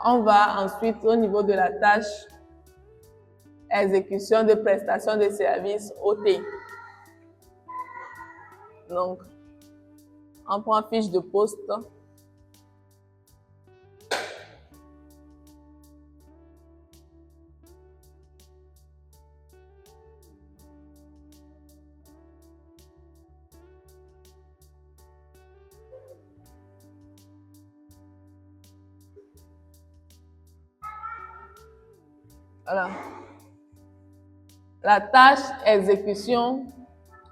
On va ensuite au niveau de la tâche exécution de prestation de services OT. Donc, on prend fiche de poste. Voilà. La tâche exécution,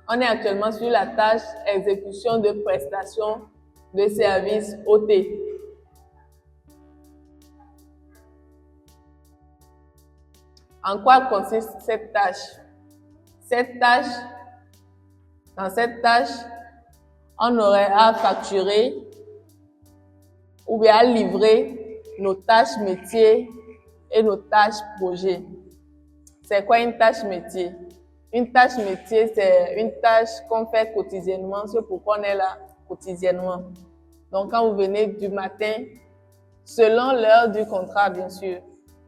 on est actuellement sur la tâche exécution de prestation de services OT. En quoi consiste cette tâche? Dans cette tâche, on aurait à facturer ou bien à livrer nos tâches métiers et nos tâches projets. C'est quoi une tâche métier? Une tâche métier, c'est une tâche qu'on fait quotidiennement, c'est pourquoi on est là quotidiennement. Donc, quand vous venez du matin, selon l'heure du contrat, bien sûr,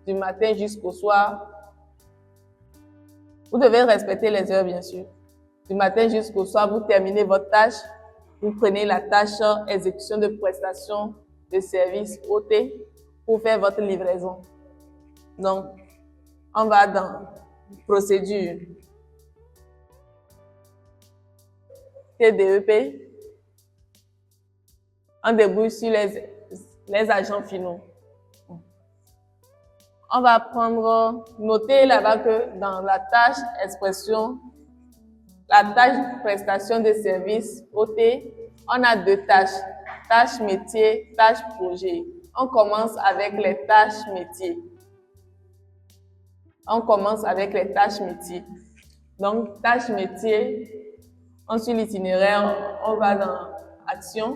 du matin jusqu'au soir, vous devez respecter les heures, bien sûr. Du matin jusqu'au soir, vous terminez votre tâche, vous prenez la tâche exécution de prestation de service OT pour faire votre livraison. Donc, on va dans procédure. TDEP, on débrouille sur les agents finaux. On va prendre, noter là-bas que dans la tâche expression, la tâche prestation de services OT, on a deux tâches, tâche métier, tâche projet. On commence avec les tâches métiers. On commence avec les tâches métiers. Donc, tâche métier, on suit l'itinéraire, on va dans action,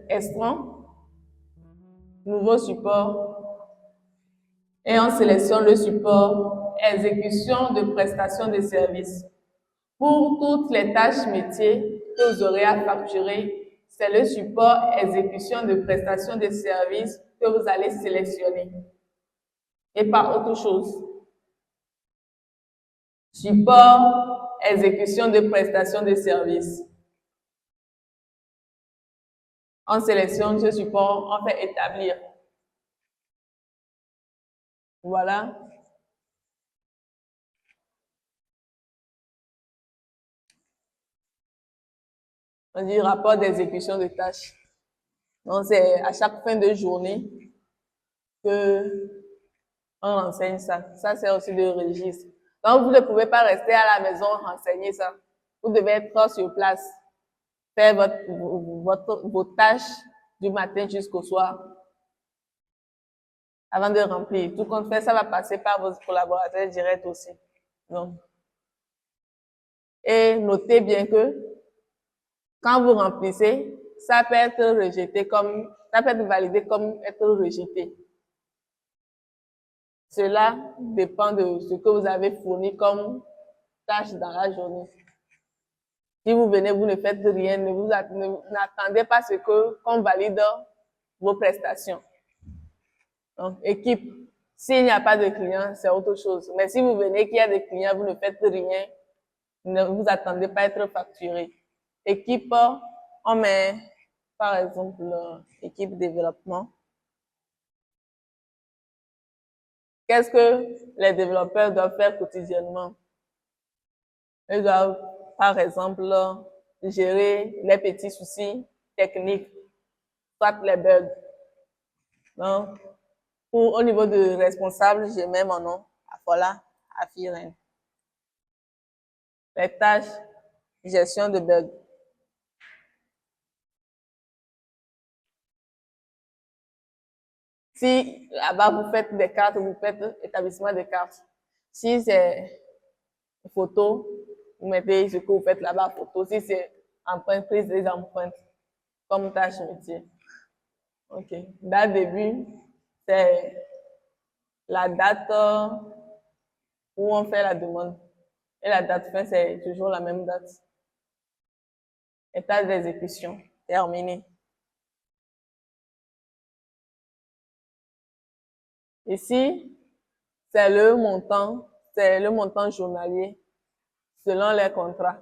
extrant, nouveau support, et on sélectionne le support exécution de prestation de services. Pour toutes les tâches métiers que vous aurez à facturer, c'est le support exécution de prestation de services que vous allez sélectionner et pas autre chose. Support exécution de prestation de services. On sélectionne ce support, on fait établir. Voilà. On dit rapport d'exécution de tâches. Donc, c'est à chaque fin de journée que on renseigne ça. Ça, c'est aussi le registre. Donc, vous ne pouvez pas rester à la maison renseigner ça. Vous devez être sur place, faire vos tâches du matin jusqu'au soir avant de remplir. Tout compte fait, ça va passer par vos collaborateurs directs aussi. Donc, et notez bien que quand vous remplissez, ça peut être rejeté comme, ça peut être validé comme être rejeté. Cela dépend de ce que vous avez fourni comme tâche dans la journée. Si vous venez, vous ne faites rien, n'attendez pas ce qu'on valide vos prestations. Donc, équipe, s'il n'y a pas de clients, c'est autre chose. Mais si vous venez qu'il y a des clients, vous ne faites rien, ne vous attendez pas à être facturé. Équipe, on met, par exemple, équipe développement. Qu'est-ce que les développeurs doivent faire quotidiennement? Ils doivent, par exemple, gérer les petits soucis techniques, soit les bugs. Donc, au niveau de responsable, je mets mon nom, Afola Afiren. Les tâches, gestion de bugs. Si là-bas vous faites des cartes, vous faites établissement de cartes. Si c'est photo, vous mettez ce que vous faites là-bas, photo. Si c'est empreinte, prise des empreintes, comme tâche métier. Ok. Date début, c'est la date où on fait la demande. Et la date fin, c'est toujours la même date. État d'exécution, terminé. Ici, c'est le montant journalier selon les contrats.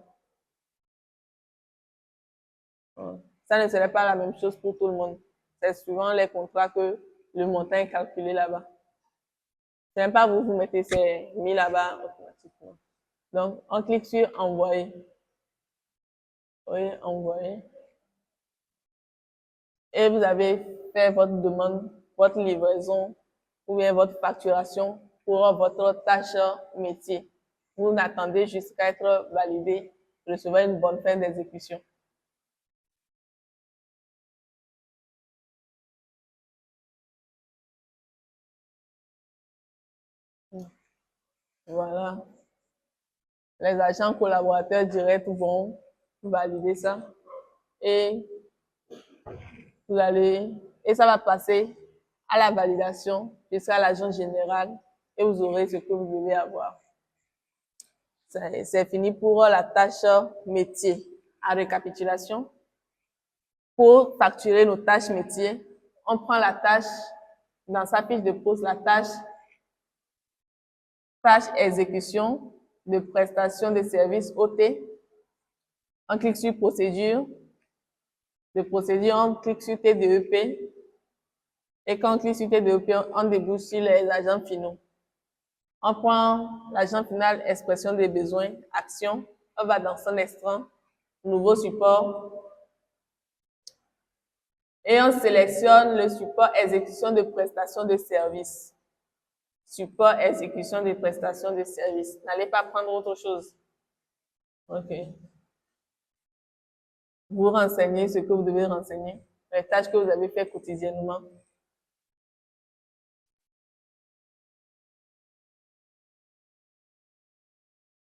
Ça ne serait pas la même chose pour tout le monde. C'est suivant les contrats que le montant est calculé là-bas. C'est même pas vous mettez ces 1000 là-bas automatiquement. Donc, on clique sur envoyer. Oui, envoyer. Et vous avez fait votre demande, votre livraison ou bien votre facturation pour votre tâche métier. Vous n'attendez jusqu'à être validé, recevoir une bonne fin d'exécution. Voilà. Les agents collaborateurs directs vont valider ça et et ça va passer à la validation jusqu'à l'agent général et vous aurez ce que vous devez avoir. C'est fini pour la tâche métier. À récapitulation, pour facturer nos tâches métiers, on prend la tâche dans sa fiche de poste, la tâche exécution de prestation de services OT. On clique sur procédure. De procédure, on clique sur TDEP. Et quand on clique sur TDEP, on débouche sur les agents finaux. On prend l'agent final, expression des besoins, action. On va dans son extrait, nouveau support. Et on sélectionne le support exécution de prestation de services. Support exécution de prestation de services. N'allez pas prendre autre chose. OK. Vous renseignez ce que vous devez renseigner, les tâches que vous avez fait quotidiennement.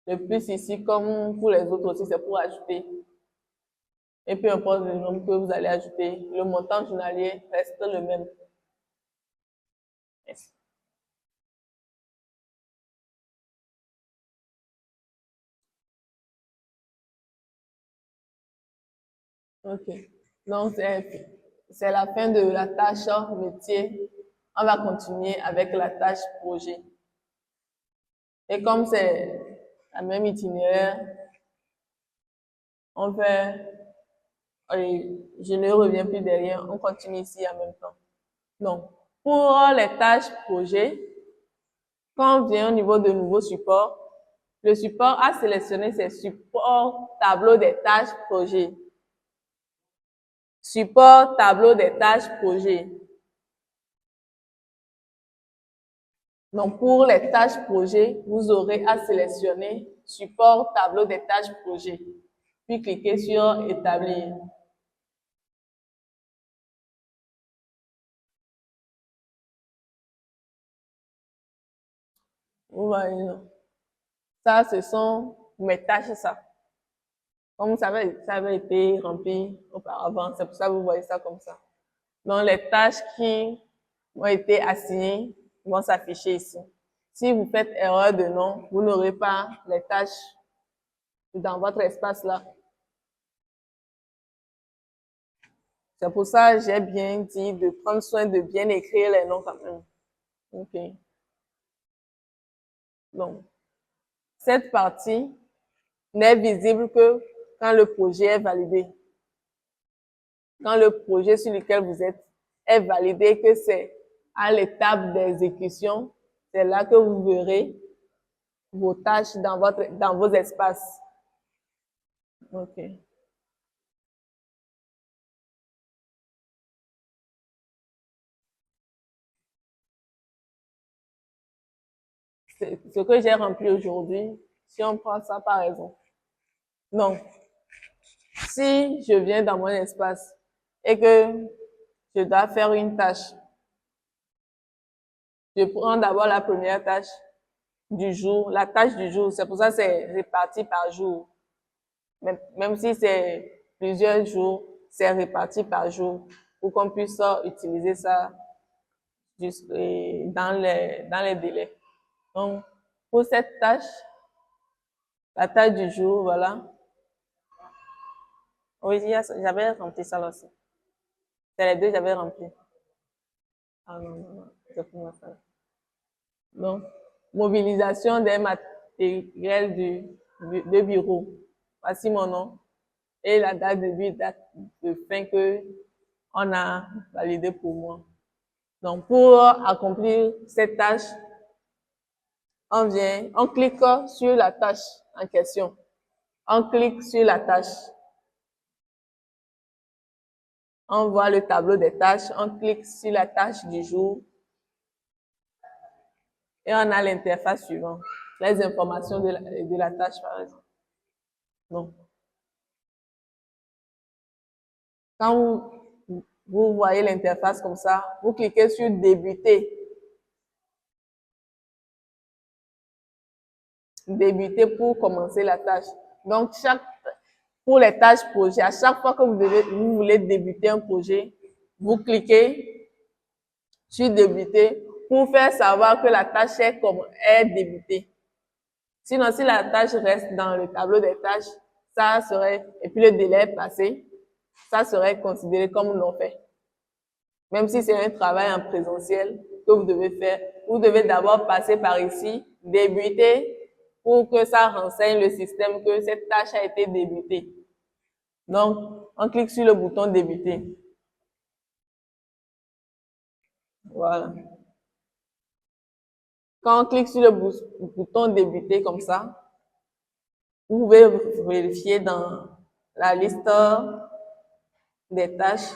Le plus ici, comme pour les autres aussi, c'est pour ajouter. Et peu importe le nombre que vous allez ajouter, le montant journalier reste le même. Yes. OK. Donc, c'est la fin de la tâche métier. On va continuer avec la tâche projet. Et comme c'est la même itinéraire, on fait, je ne reviens plus derrière, on continue ici en même temps. Donc, pour les tâches projet, quand on vient au niveau de nouveau support, le support a sélectionné ses supports tableau des tâches projet. Support tableau des tâches projet. Donc, pour les tâches projet, vous aurez à sélectionner support tableau des tâches projet. Puis cliquez sur établir. Vous voyez, ça, ce sont mes tâches, ça. Comme ça avait été rempli auparavant, c'est pour ça que vous voyez ça comme ça. Donc, les tâches qui ont été assignées vont s'afficher ici. Si vous faites erreur de nom, vous n'aurez pas les tâches dans votre espace là. C'est pour ça que j'ai bien dit de prendre soin de bien écrire les noms quand même. OK. Donc, cette partie n'est visible que quand le projet est validé. Quand le projet sur lequel vous êtes est validé, que c'est à l'étape d'exécution, c'est là que vous verrez vos tâches dans vos espaces. OK. Ce que j'ai rempli aujourd'hui, si on prend ça par exemple. Donc, si je viens dans mon espace et que je dois faire une tâche, je prends d'abord la première tâche du jour, la tâche du jour. C'est pour ça que c'est réparti par jour. Même si c'est plusieurs jours, c'est réparti par jour pour qu'on puisse utiliser ça dans les délais. Donc, pour cette tâche, la tâche du jour, voilà. Oui, j'avais rempli ça là aussi. C'est les deux, j'avais rempli. Ah non, non, non, c'est pour moi ça. Donc, mobilisation des matériels de bureau. Voici mon nom et la date de début, date de fin que on a validé pour moi. Donc, pour accomplir cette tâche, on clique sur la tâche en question. On clique sur la tâche. On voit le tableau des tâches. On clique sur la tâche du jour. Et on a l'interface suivante. Les informations de la tâche, par exemple. Donc, quand vous voyez l'interface comme ça, vous cliquez sur débuter. Débuter pour commencer la tâche. Donc, pour les tâches projets, à chaque fois que vous voulez débuter un projet, vous cliquez sur débuter pour faire savoir que la tâche est débutée. Sinon, si la tâche reste dans le tableau des tâches, ça serait, et puis le délai est passé, ça serait considéré comme non fait. Même si c'est un travail en présentiel que vous devez faire, vous devez d'abord passer par ici, débuter, pour que ça renseigne le système que cette tâche a été débutée. Donc, on clique sur le bouton débuter. Voilà. Quand on clique sur le bouton débuter comme ça, vous pouvez vérifier dans la liste des tâches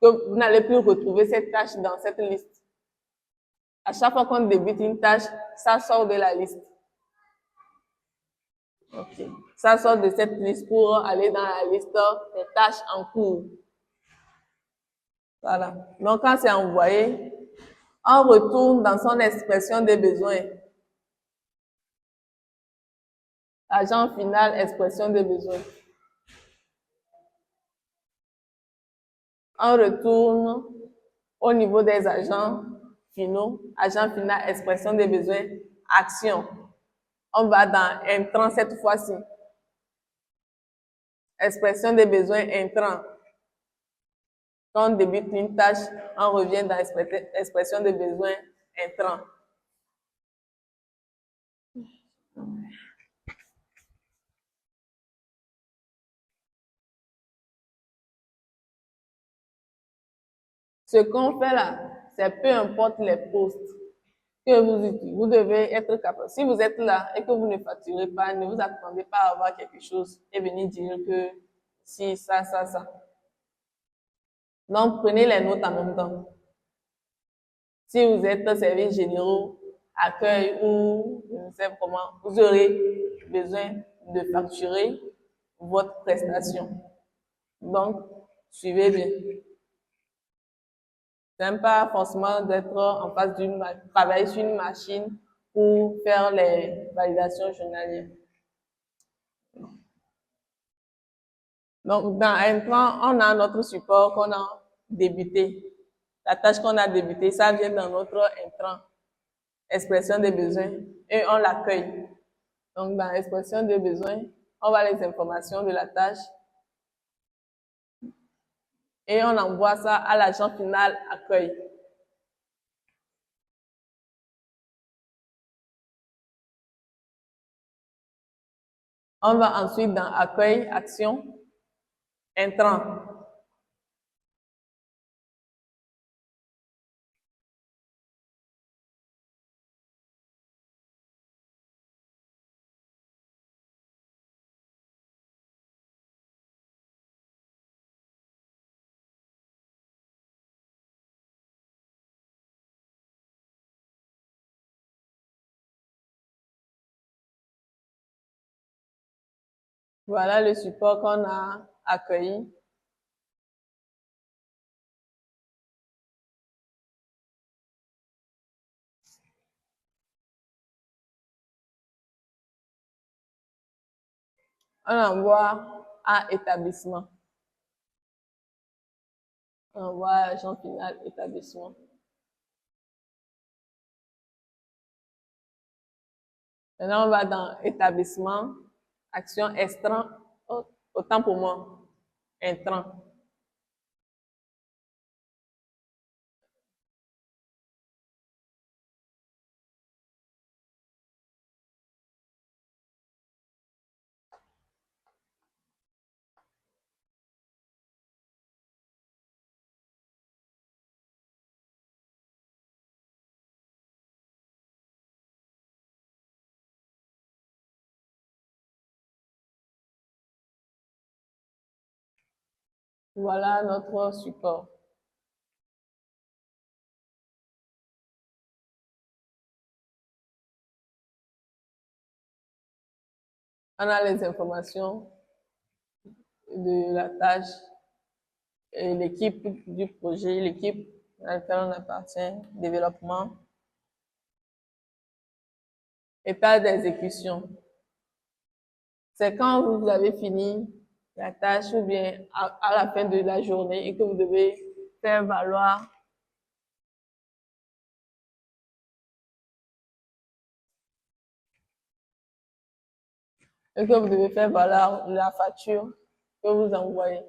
que vous n'allez plus retrouver cette tâche dans cette liste. À chaque fois qu'on débute une tâche, ça sort de la liste. Ok. Ça sort de cette liste pour aller dans la liste des tâches en cours. Voilà. Donc, quand c'est envoyé, on retourne dans son expression des besoins. Agent final, expression des besoins. On retourne au niveau des agents finaux, agent final, expression des besoins, action. On va dans intrant cette fois-ci. Expression des besoins intrant. Quand on débute une tâche, on revient dans expression des besoins intrant. Ce qu'on fait là, c'est peu importe les postes que vous utilisez, vous devez être capable. Si vous êtes là et que vous ne facturez pas, ne vous attendez pas à avoir quelque chose et venir dire que si, ça. Donc, prenez les notes en même temps. Si vous êtes services généraux, accueil ou je ne sais comment, vous aurez besoin de facturer votre prestation. Donc, suivez bien. N'aime pas forcément d'être en face travailler sur une machine pour faire les validations journalières. Donc, dans Intrant, on a notre support qu'on a débuté. La tâche qu'on a débutée, ça vient dans notre Intrant, expression des besoins, et on l'accueille. Donc, dans l'expression des besoins, on va les informations de la tâche et on envoie ça à l'agent final accueil. On va ensuite dans accueil, action, intrant. Voilà le support qu'on a accueilli. On envoie à établissement. On envoie à agent final établissement. Maintenant, on va dans établissement, action extrant, autant pour moi, intrant. Voilà notre support. On a les informations de la tâche et l'équipe du projet, l'équipe à laquelle on appartient, développement, état d'exécution. C'est quand vous avez fini la tâche ou bien à la fin de la journée et que vous devez faire valoir la facture que vous envoyez.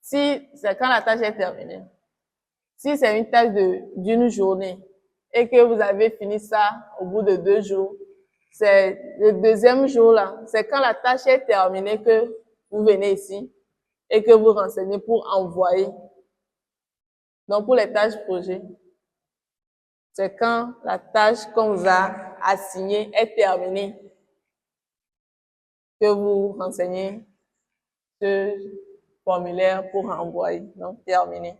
Si c'est quand la tâche est terminée, si c'est une tâche d'une journée et que vous avez fini ça au bout de 2 jours, c'est le deuxième jour là, c'est quand la tâche est terminée que vous venez ici et que vous renseignez pour envoyer. Donc pour les tâches projet, c'est quand la tâche qu'on vous a assignée est terminée que vous renseignez ce formulaire pour envoyer. Donc terminé.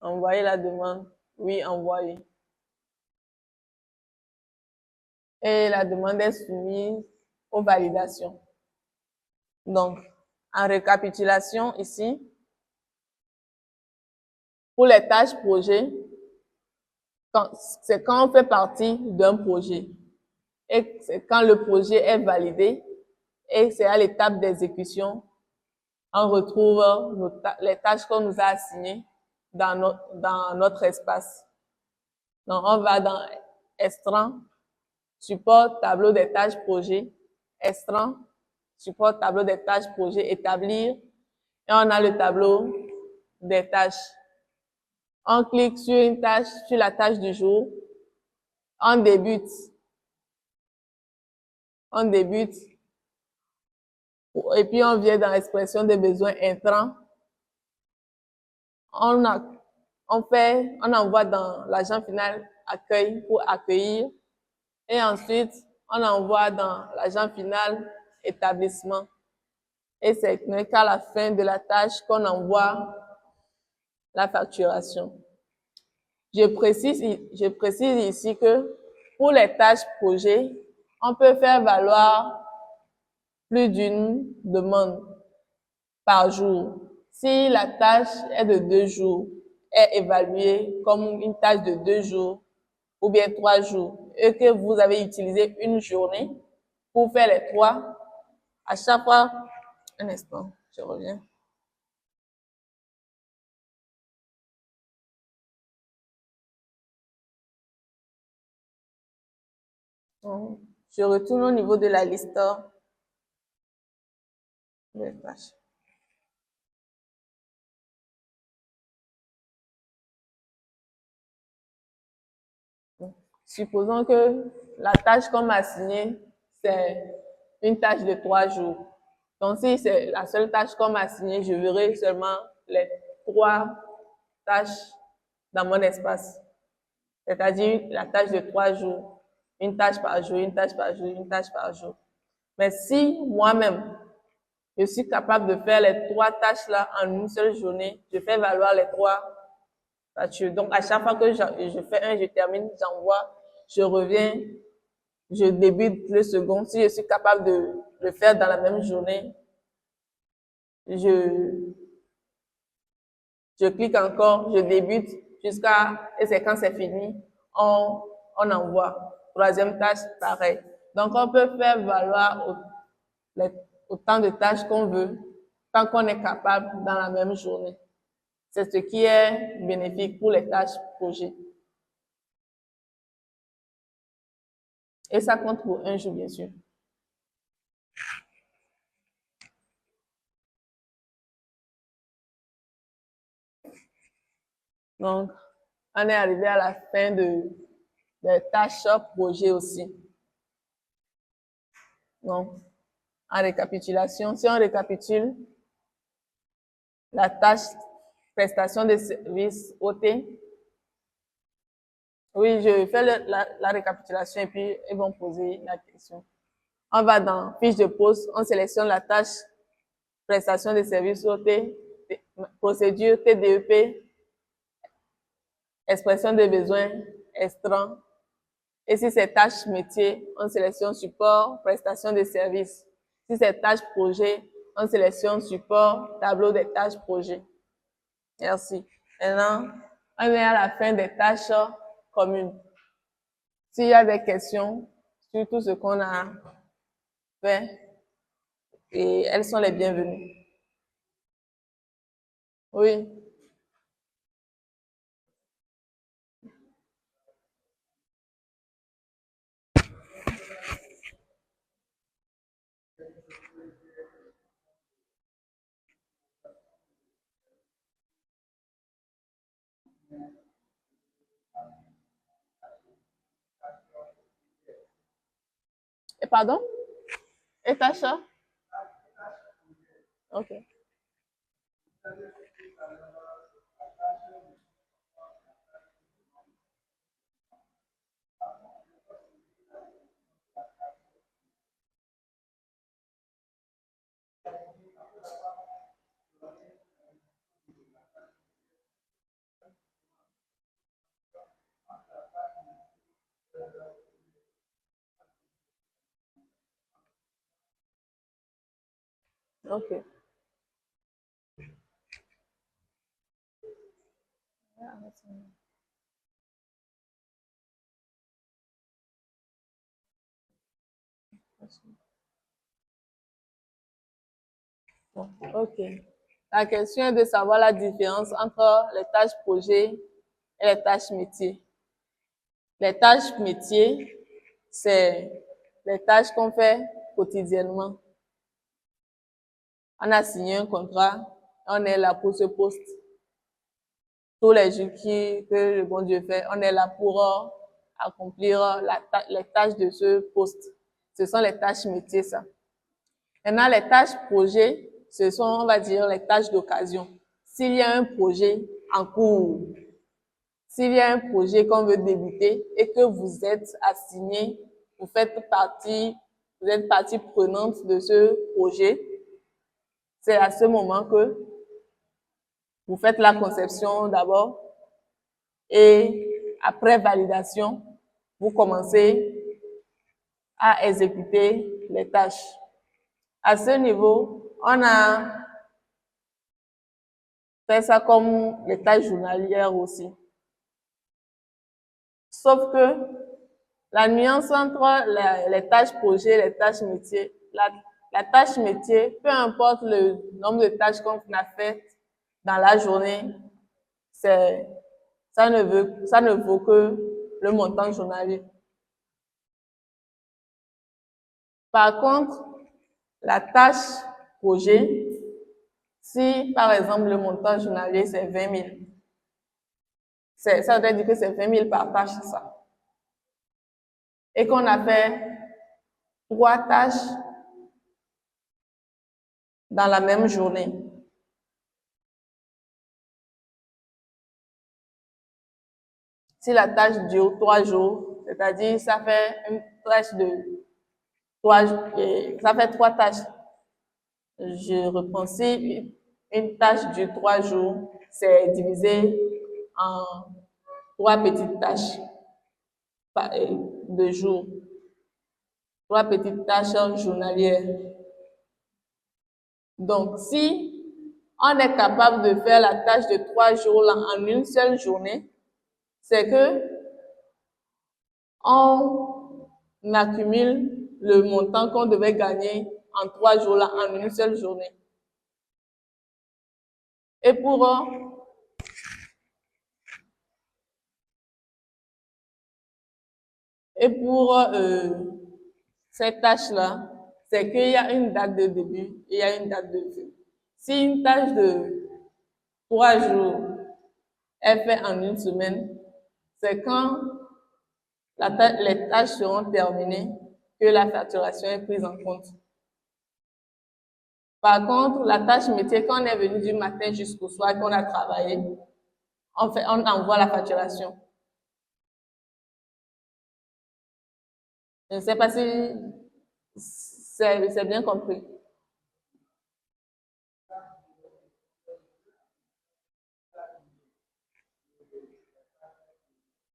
Envoyer la demande, oui, envoyer. Et la demande est soumise aux validations. Donc, en récapitulation ici, pour les tâches projet, c'est quand on fait partie d'un projet et c'est quand le projet est validé et c'est à l'étape d'exécution, on retrouve les tâches qu'on nous a assignées dans notre espace. Donc, on va dans Extrant, support tableau des tâches projet, Extrant, support tableau des tâches projet, établir, et on a le tableau des tâches. On clique sur une tâche, sur la tâche du jour, on débute, et puis on vient dans l'expression des besoins intrants. On envoie dans l'agent final accueil pour accueillir, et ensuite on envoie dans l'agent final établissement. Et c'est qu'à la fin de la tâche qu'on envoie la facturation. Je précise ici que pour les tâches projet, on peut faire valoir plus d'une demande par jour. Si la tâche est de 2 jours, est évaluée comme une tâche de 2 jours ou bien 3 jours, et que vous avez utilisé une journée pour faire les 3, à chaque fois, un instant, je reviens. Je retourne au niveau de la liste des tâches. Supposons que la tâche qu'on m'a assignée, c'est une tâche de 3 jours. Donc, si c'est la seule tâche qu'on m'a assignée, je verrai seulement les 3 tâches dans mon espace. C'est-à-dire la tâche de 3 jours. Une tâche par jour, une tâche par jour, une tâche par jour. Mais si moi-même, je suis capable de faire les 3 tâches-là en une seule journée, je fais valoir les 3 factures. Donc, à chaque fois que je fais un, je termine, j'envoie, je reviens, je débute le second. Si je suis capable de le faire dans la même journée, je clique encore, je débute et c'est quand c'est fini, on envoie. Troisième tâche, pareil. Donc, on peut faire valoir autant de tâches qu'on veut, tant qu'on est capable dans la même journée. C'est ce qui est bénéfique pour les tâches projets. Et ça compte pour un jour, bien sûr. Donc, on est arrivé à la fin des tâches projet aussi. Donc, en récapitulation, si on récapitule, la tâche prestation de service OT, Oui, je fais la récapitulation et puis ils vont poser la question. On va dans fiche de poste, on sélectionne la tâche prestation de services OT, procédure TDEP, expression des besoins, extrant. Et si c'est tâche métier, on sélectionne support, prestation de services. Si c'est tâche projet, on sélectionne support, tableau des tâches projet. Merci. Maintenant, on est à la fin des tâches communes. S'il y a des questions sur tout ce qu'on a fait, et elles sont les bienvenues. Oui. Et pardon? Et tâche? Ok. Ok. Bon, ok. La question est de savoir la différence entre les tâches projet et les tâches métiers. Les tâches métiers, c'est les tâches qu'on fait quotidiennement. On a signé un contrat, on est là pour ce poste. Tous les jours que le bon Dieu fait, on est là pour accomplir les tâches de ce poste. Ce sont les tâches métiers, ça. Maintenant, les tâches projets, ce sont, on va dire, les tâches d'occasion. S'il y a un projet en cours, s'il y a un projet qu'on veut débuter et que vous êtes assigné, vous êtes partie prenante de ce projet, c'est à ce moment que vous faites la conception d'abord et après validation, vous commencez à exécuter les tâches. À ce niveau, on a fait ça comme les tâches journalières aussi. Sauf que la nuance entre les tâches projets et les tâches métiers, la tâche métier, peu importe le nombre de tâches qu'on a faites dans la journée, ça ne vaut que le montant journalier. Par contre, la tâche projet, si par exemple le montant journalier c'est 20 000, ça veut dire que c'est 20 000 par tâche, ça. Et qu'on a fait 3 tâches dans la même journée. Si la tâche dure 3 jours, c'est-à-dire ça fait une tâche de 3 jours, ça fait 3 tâches. Je reprends, si une tâche dure 3 jours, c'est divisé en 3 petites tâches de jour. 3 petites tâches journalières. Donc, si on est capable de faire la tâche de 3 jours là, en une seule journée, c'est que on accumule le montant qu'on devait gagner en 3 jours là, en une seule journée. Et pour cette tâche-là, c'est qu'il y a une date de début et il y a une date de fin. Si une tâche de 3 jours est faite en une semaine, c'est quand les tâches seront terminées que la facturation est prise en compte. Par contre, la tâche métier, quand on est venu du matin jusqu'au soir qu'on a travaillé, on envoie la facturation. Je ne sais pas si c'est bien compris.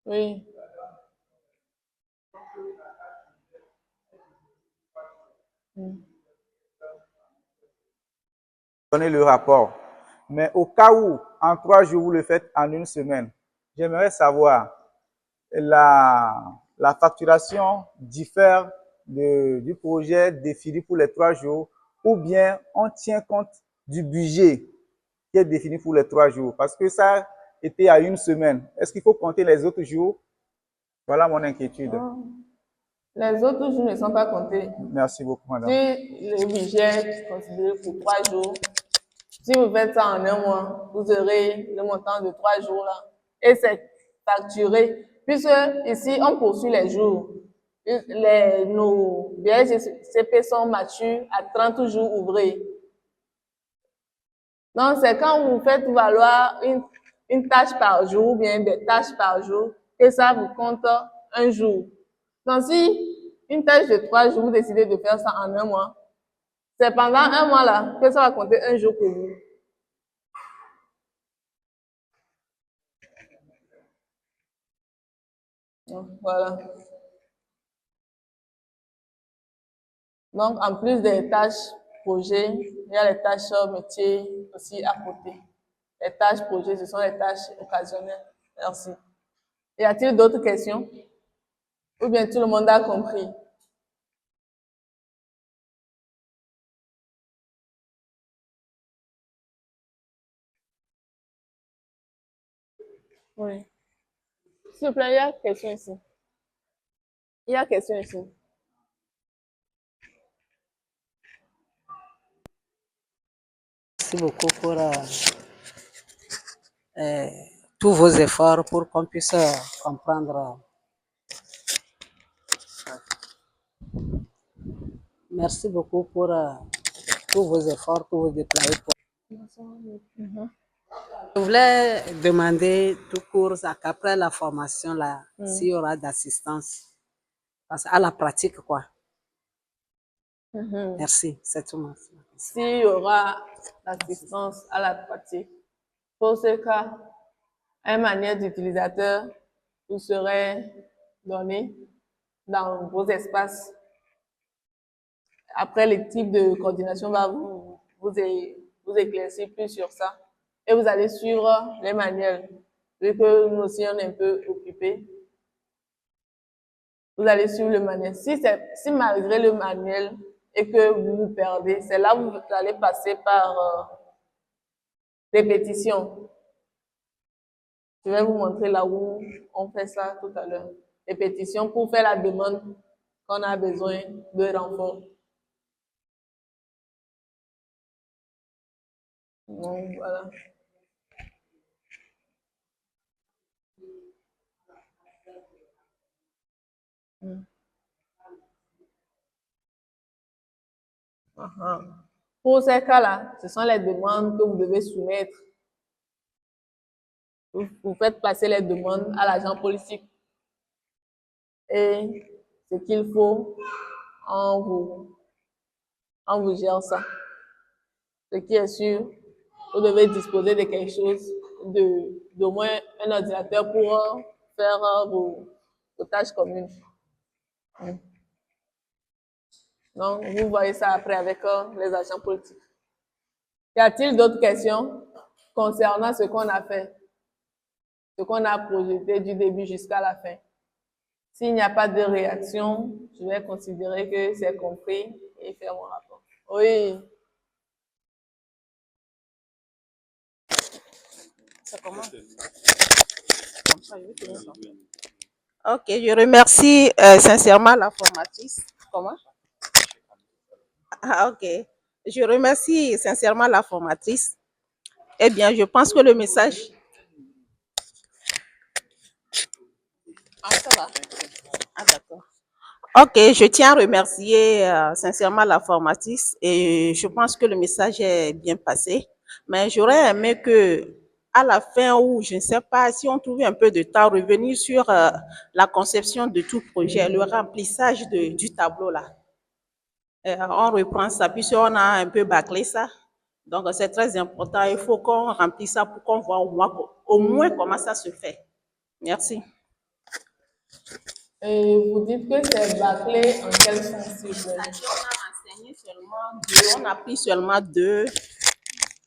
Oui. Donner le rapport. Mais au cas où, en 3 jours, vous le faites en 1 semaine, j'aimerais savoir, la facturation diffère du projet défini pour les 3 jours ou bien on tient compte du budget qui est défini pour les 3 jours? Parce que ça était à 1 semaine. Est-ce qu'il faut compter les autres jours? Voilà mon inquiétude. Les autres jours ne sont pas comptés. Merci beaucoup, madame. Si le budget est considéré pour 3 jours, si vous faites ça en 1 mois, vous aurez le montant de 3 jours là. Et c'est facturé. Puisque ici, on poursuit les jours. Nos BSCP sont matures à 30 jours ouvrés. Donc, c'est quand vous faites valoir une tâche par jour ou bien des tâches par jour que ça vous compte 1 jour. Donc, si une tâche de 3 jours, vous décidez de faire ça en 1 mois, c'est pendant 1 mois là que ça va compter 1 jour pour vous. Donc, voilà. Donc, en plus des tâches projets, il y a les tâches métiers aussi à côté. Les tâches projets, ce sont les tâches occasionnelles. Merci. Y a-t-il d'autres questions? Ou bien tout le monde a compris? Oui. S'il vous plaît, il y a question ici. Il y a question ici. Merci beaucoup pour tous vos efforts pour qu'on puisse comprendre. Merci beaucoup pour tous vos efforts que vous déployez. Je voulais demander tout court qu'après la formation, là, s'il y aura d'assistance à la pratique, quoi. Merci, c'est tout. S'il y aura l'assistance à la pratique, pour ce cas, un manuel d'utilisateur vous serait donné dans vos espaces. Après, l'équipe de coordination va vous éclaircir plus sur ça. Et vous allez suivre les manuels. Vu que nous aussi, on est un peu occupés, vous allez suivre le manuel. Si malgré le manuel et que vous vous perdez, c'est là où vous allez passer par répétition. Je vais vous montrer là où on fait ça tout à l'heure. Répétition pour faire la demande qu'on a besoin de renfort. Donc, voilà. Pour ces cas-là, ce sont les demandes que vous devez soumettre. Vous faites passer les demandes à l'agent politique. Et ce qu'il faut, on vous gère ça. Ce qui est sûr, vous devez disposer de quelque chose, d'au moins un ordinateur pour faire vos tâches communes. Donc, vous voyez ça après avec les agents politiques. Y a-t-il d'autres questions concernant ce qu'on a fait, ce qu'on a projeté du début jusqu'à la fin? S'il n'y a pas de réaction, je vais considérer que c'est compris et faire mon rapport. Oui. Ça commence. Ok, je remercie sincèrement la formatrice. Comment? Ah, ok. Je remercie sincèrement la formatrice. Eh bien, je pense que le message. Ah, ça va. Ah, d'accord. Ok, je tiens à remercier sincèrement la formatrice et je pense que le message est bien passé. Mais j'aurais aimé que, à la fin, ou je ne sais pas, si on trouve un peu de temps, revenir sur la conception de tout projet, le remplissage du tableau là. On reprend ça, puisqu'on a un peu bâclé ça. Donc, c'est très important. Il faut qu'on remplisse ça pour qu'on voit au moins comment ça se fait. Merci. Et vous dites que c'est bâclé en quel sens, s'il vous plaît? On a enseigné seulement deux, on a pris seulement deux.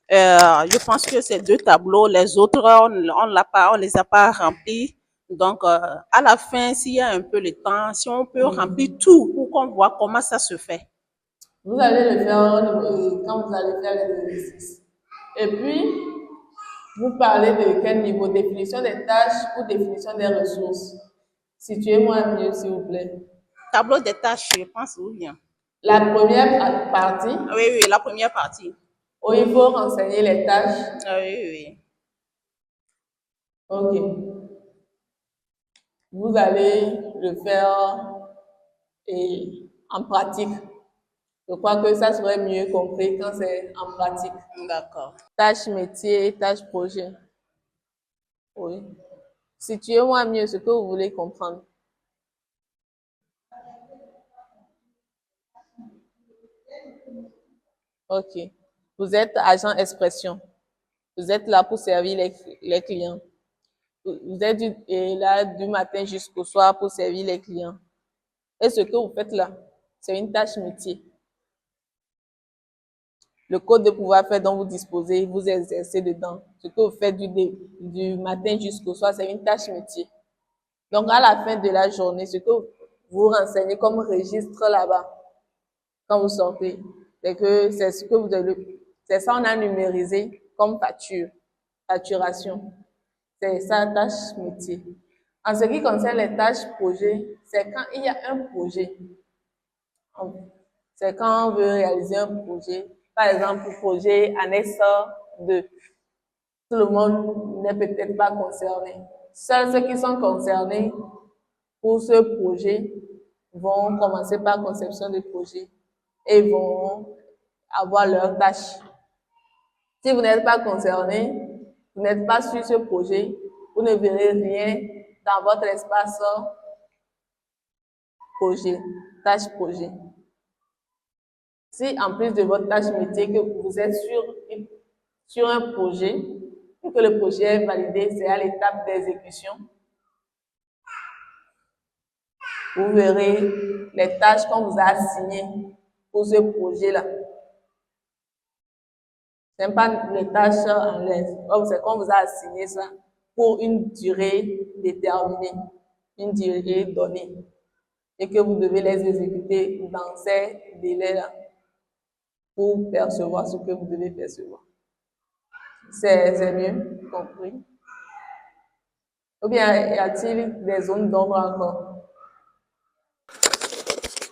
Je pense que c'est deux tableaux. Les autres, on les a pas remplis. Donc, à la fin, s'il y a un peu de temps, si on peut remplir tout pour qu'on voit comment ça se fait. Vous allez le faire quand vous allez faire les exercices. Et puis, vous parlez de quel niveau? Définition des tâches ou définition des ressources? Situez-moi mieux, s'il vous plaît. Tableau des tâches, je pense, ou bien. La première partie, Oui, la première partie. où il faut renseigner les tâches. Oui. Ok. Vous allez le faire en pratique. Je crois que ça serait mieux compris quand c'est en pratique. D'accord. Tâche métier et tâche projet. Oui. Situez-moi mieux ce que vous voulez comprendre. Ok. Vous êtes agent expression. Vous êtes là pour servir les clients. Vous êtes là du matin jusqu'au soir pour servir les clients. Et ce que vous faites là, c'est une tâche métier. Le code de pouvoir faire dont vous disposez, vous exercez dedans. Ce que vous faites du matin jusqu'au soir, c'est une tâche métier. Donc, à la fin de la journée, ce que vous renseignez comme registre là-bas, quand vous sortez, c'est que c'est ce que vous devez, c'est ça on a numérisé comme facturation. C'est ça, tâche métier. En ce qui concerne les tâches projet, c'est quand il y a un projet. C'est quand on veut réaliser un projet. Par exemple, projet annexe 2. Tout le monde n'est peut-être pas concerné. Seuls ceux qui sont concernés pour ce projet vont commencer par conception de projet et vont avoir leurs tâches. Si vous n'êtes pas concerné, vous n'êtes pas sur ce projet, vous ne verrez rien dans votre espace projet, tâche projet. Si en plus de votre tâche métier que vous êtes sur un projet et que le projet est validé, c'est à l'étape d'exécution, vous verrez les tâches qu'on vous a assignées pour ce projet-là. Ce n'est pas les tâches en l'aise. C'est qu'on vous a assigné ça pour une durée déterminée, une durée donnée, et que vous devez les exécuter dans ces délais-là pour percevoir ce que vous devez percevoir. C'est mieux compris? Ou bien y a-t-il des zones d'ombre encore?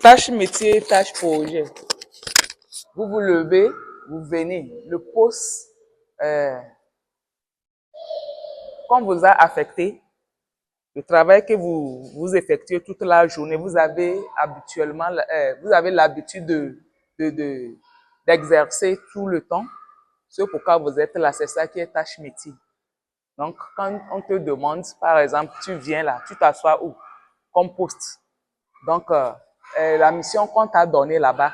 Tâche métier, tâche projet. Vous vous levez, vous venez. Le poste qu'on vous a affecté, le travail que vous effectuez toute la journée, vous avez habituellement, vous avez l'habitude d'exercer tout le temps. Ce pourquoi vous êtes là, c'est ça qui est tâche métier. Donc, quand on te demande, par exemple, tu viens là, tu t'assois où? Comme poste. Donc, la mission qu'on t'a donnée là-bas,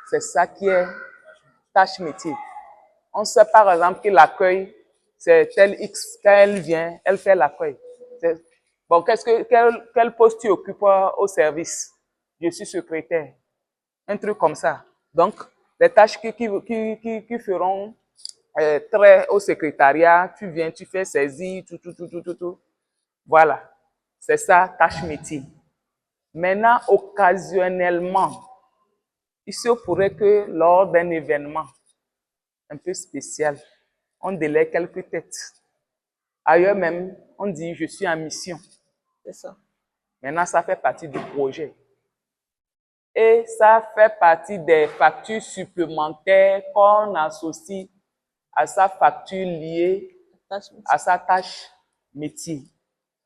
c'est ça qui est tâche métier. On sait par exemple que l'accueil, c'est tel X. Quand elle vient, elle fait l'accueil. Bon, quel poste tu occupes au service? Je suis secrétaire. Un truc comme ça. Donc, les tâches qui feront trait au secrétariat, tu viens, tu fais saisie, tout. Voilà. C'est ça, tâche métier. Maintenant, occasionnellement, il se pourrait que lors d'un événement un peu spécial, on délègue quelques têtes. Ailleurs même, on dit « je suis en mission ». C'est ça. Maintenant, ça fait partie du projet. Et ça fait partie des factures supplémentaires qu'on associe à sa facture liée à sa tâche métier.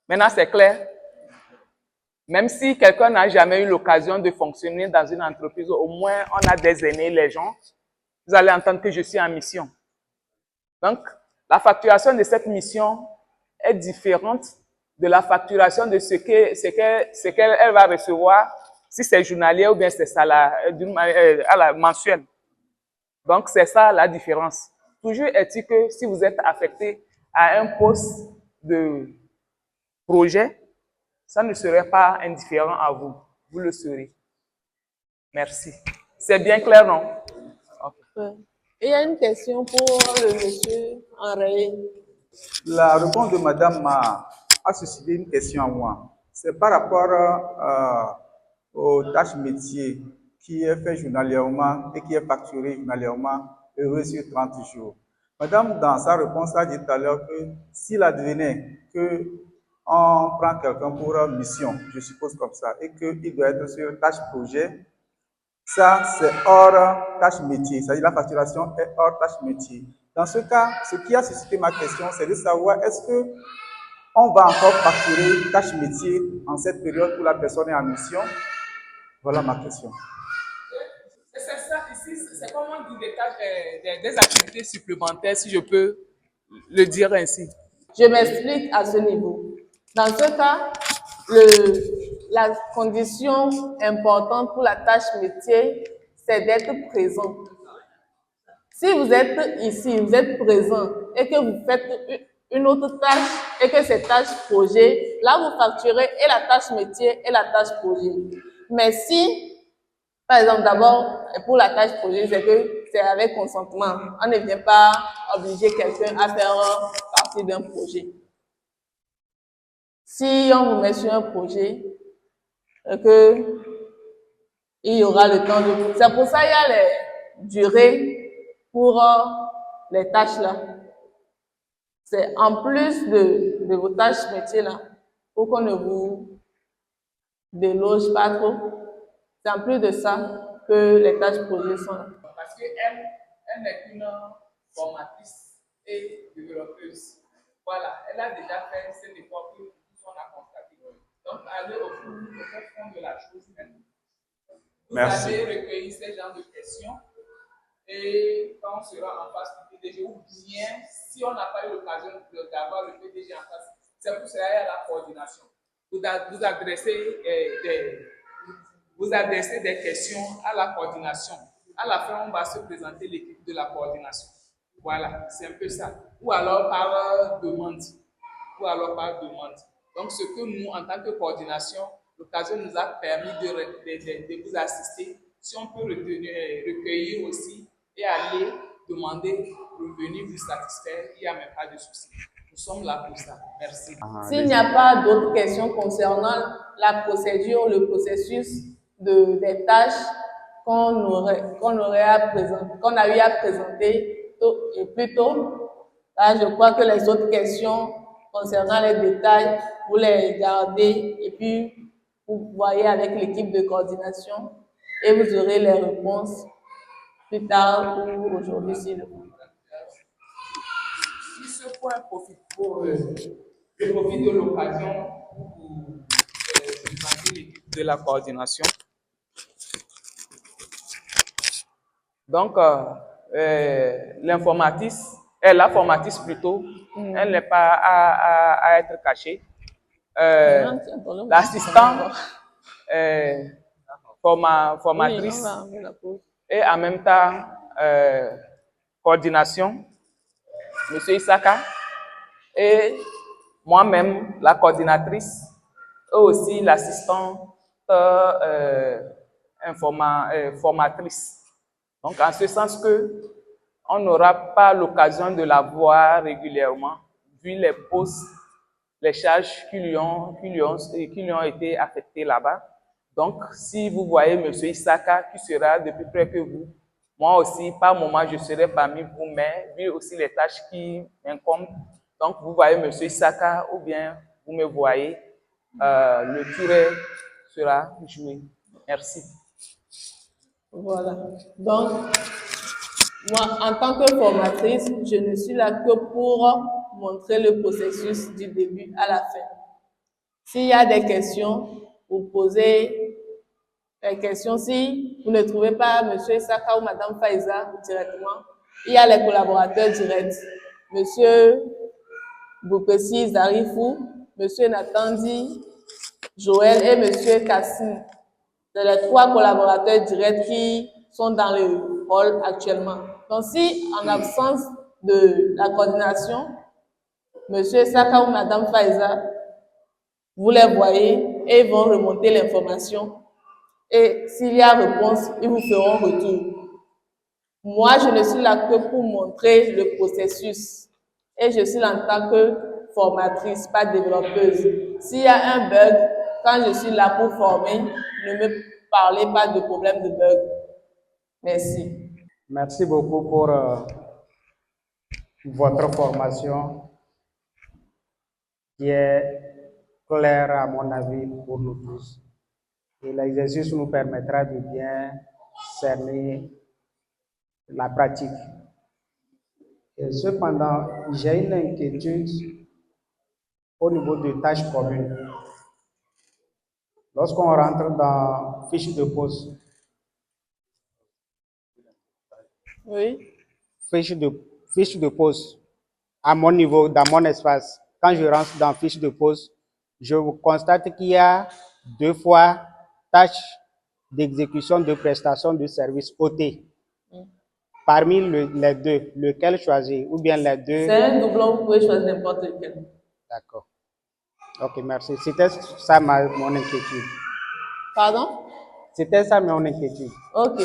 Maintenant, c'est clair? Même si quelqu'un n'a jamais eu l'occasion de fonctionner dans une entreprise, au moins on a des aînés, les gens, vous allez entendre que je suis en mission. Donc, La facturation de cette mission est différente de la facturation de ce qu'elle va recevoir, si c'est journalier ou bien c'est à la mensuelle. Donc, c'est ça la différence. Toujours est-il que si vous êtes affecté à un poste de projet, ça ne serait pas indifférent à vous. Vous le serez. Merci. C'est bien clair, non? Okay. Ouais. Et il y a une question pour le monsieur Henri. La réponse de madame a suscité une question à moi. C'est par rapport aux tâches métiers qui est fait journalièrement et qui est facturé journalièrement et reçu sur 30 jours. Madame, dans sa réponse, a dit tout à l'heure que s'il advenait qu'on prend quelqu'un pour une mission, je suppose comme ça, et qu'il doit être sur tâche projet, ça, c'est hors tâche métier. C'est-à-dire la facturation est hors tâche métier. Dans ce cas, ce qui a suscité ma question, c'est de savoir est-ce qu'on va encore facturer tâche métier en cette période où la personne est en mission? Voilà ma question. C'est ça ici, c'est comme on dit des activités supplémentaires, si je peux le dire ainsi. Je m'explique à ce niveau. Dans ce cas, la condition importante pour la tâche métier, c'est d'être présent. Si vous êtes ici, vous êtes présent et que vous faites une autre tâche et que c'est tâche projet, là vous facturez et la tâche métier et la tâche projet. Mais si, par exemple, d'abord, pour la tâche projet, c'est que c'est avec consentement. On ne vient pas obliger quelqu'un à faire partie d'un projet. Si on vous met sur un projet, que il y aura le temps de... C'est pour ça qu'il y a les durées pour les tâches là. C'est en plus de vos tâches métiers là, pour qu'on ne vous déloge pas trop. C'est en plus de ça que les tâches projets sont là. Parce qu'elle n'est qu'une formatrice et développeuse. Voilà, elle a déjà fait cet effort que on a constaté. Donc, allez au fond de la chose même. Vous allez recueillir ce genre de questions et quand on sera en face du PDG ou bien si on n'a pas eu l'occasion d'avoir le PDG en face, c'est pour cela qu'il y a la coordination. Vous adressez des questions à la coordination. À la fin, on va se présenter l'équipe de la coordination. Voilà, c'est un peu ça. Ou alors par demande. Donc, ce que nous, en tant que coordination, l'occasion nous a permis de vous assister. Si on peut recueillir aussi et aller demander, revenir vous satisfaire, il n'y a même pas de souci. Nous sommes là pour ça. Merci. S'il n'y a pas d'autres questions concernant la procédure, le processus des tâches qu'on a eu à présenter plus tôt, là, je crois que les autres questions concernant les détails, vous les gardez et puis vous voyez avec l'équipe de coordination et vous aurez les réponses plus tard ou aujourd'hui si le faut. Si ce point profite je profite de l'occasion pour présenter l'équipe de la coordination. Donc, la formatrice plutôt, elle n'est pas à être cachée. L'assistant formatrice et en même temps coordination, M. Isaka, et moi-même, la coordinatrice, et aussi l'assistante formatrice. Donc, en ce sens que on n'aura pas l'occasion de la voir régulièrement, vu les postes, les charges qui lui ont été affectées là-bas. Donc, si vous voyez M. Isaka qui sera de plus près que vous, moi aussi, par moment, je serai parmi vous, mais vu aussi les tâches qui m'incombent. Donc, vous voyez M. Isaka ou bien vous me voyez, le tour sera joué. Merci. Voilà. Donc, moi, en tant que formatrice, je ne suis là que pour montrer le processus du début à la fin. S'il y a des questions, vous posez les questions. Si vous ne trouvez pas M. Isaka ou Mme Faiza directement, il y a les collaborateurs directs. Monsieur Boukessi Zarifou, Monsieur Natandi, Joël et Monsieur Cassine. C'est les 3 collaborateurs directs qui sont dans le rôle actuellement. Donc, si en absence de la coordination, Monsieur Saka ou Madame Faiza, vous les voyez et ils vont remonter l'information. Et s'il y a réponse, ils vous feront retour. Moi, je ne suis là que pour montrer le processus. Et je suis là en tant que formatrice, pas développeuse. S'il y a un bug, quand je suis là pour former, ne me parlez pas de problème de bug. Merci. Merci beaucoup pour votre formation qui est claire à mon avis pour nous tous. Et l'exercice nous permettra de bien cerner la pratique. Et cependant, j'ai une inquiétude au niveau des tâches communes. Lorsqu'on rentre dans fiche de poste, Oui. fiche de poste, à mon niveau, dans mon espace, quand je rentre dans fiche de poste, je constate qu'il y a 2 fois tâches d'exécution de prestations de services OT. Parmi les 2, lequel choisir? Ou bien les 2? C'est un doublon, vous pouvez choisir n'importe lequel. D'accord. Ok, merci. C'était ça mon inquiétude. Pardon? C'était ça mon inquiétude. Ok.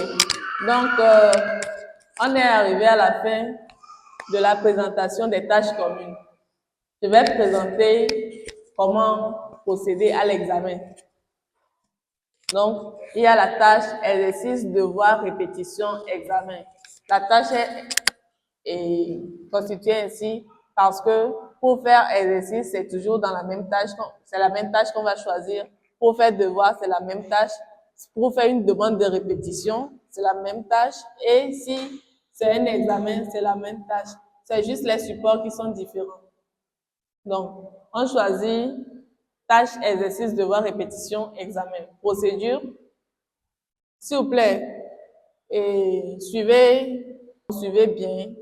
Donc, on est arrivé à la fin de la présentation des tâches communes. Je vais présenter comment procéder à l'examen. Donc, il y a la tâche exercice, devoir, répétition, examen. La tâche est constituée ainsi parce que pour faire exercice, c'est toujours dans la même tâche, c'est la même tâche qu'on va choisir. Pour faire devoir, c'est la même tâche. Pour faire une demande de répétition, c'est la même tâche. Et si c'est un examen, c'est la même tâche. C'est juste les supports qui sont différents. Donc, on choisit tâche, exercice, devoir, répétition, examen. Procédure. S'il vous plaît, et suivez bien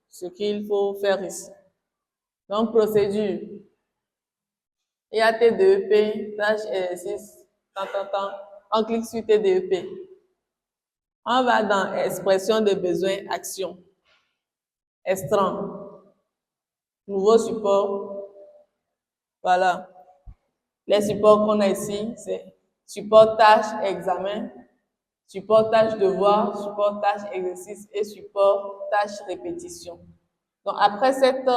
ce qu'il faut faire ici. Donc, procédure. Il y a TDEP, tâche, exercice, on clique sur TDEP. On va dans expression de besoin, action. Extrait. Nouveau support. Voilà. Les supports qu'on a ici, c'est support tâche, examen, support tâche devoir, support tâche exercice et support tâche répétition. Donc, après cette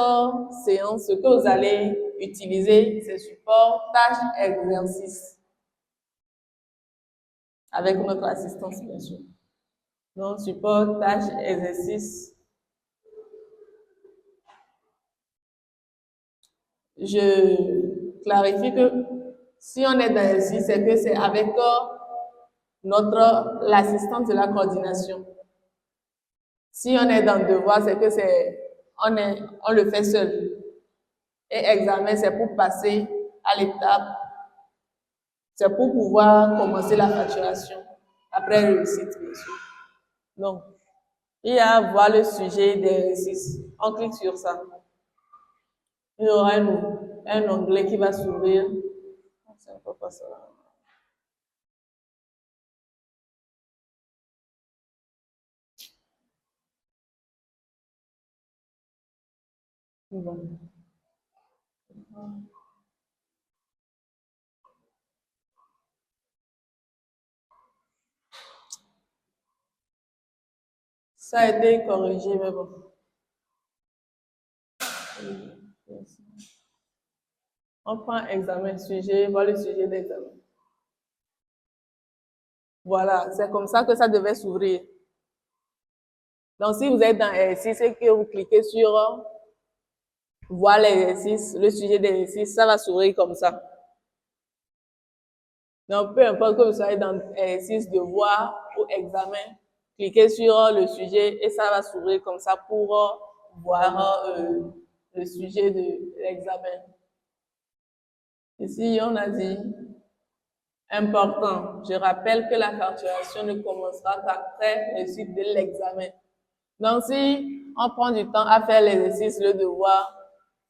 séance, ce que vous allez utiliser, c'est support tâche exercice. Avec notre assistance, bien sûr. Donc, support tâche exercice. Je clarifie que si on est dans ici, c'est que c'est avec l'assistance de la coordination. Si on est dans devoir, c'est que on le fait seul. Et examen, c'est pour passer à l'étape. C'est pour pouvoir commencer la facturation après réussite, bien sûr. Donc, il y a voir le sujet d'exercice. On clique sur ça. Il y aura un onglet qui va s'ouvrir. C'est un peu pas ça. Bon. Ça a été corrigé, mais bon. On prend examen, sujet, voilà le sujet d'examen. Voilà, c'est comme ça que ça devait s'ouvrir. Donc, si vous êtes dans l'exercice et que vous cliquez sur voir l'exercice, le sujet d'exercice, ça va s'ouvrir comme ça. Donc, peu importe que vous soyez dans l'exercice, devoir ou examen, cliquez sur le sujet et ça va s'ouvrir comme ça pour voir le sujet de l'examen. Ici, on a dit important. Je rappelle que la facturation ne commencera qu'après le suite de l'examen. Donc, si on prend du temps à faire l'exercice, le devoir,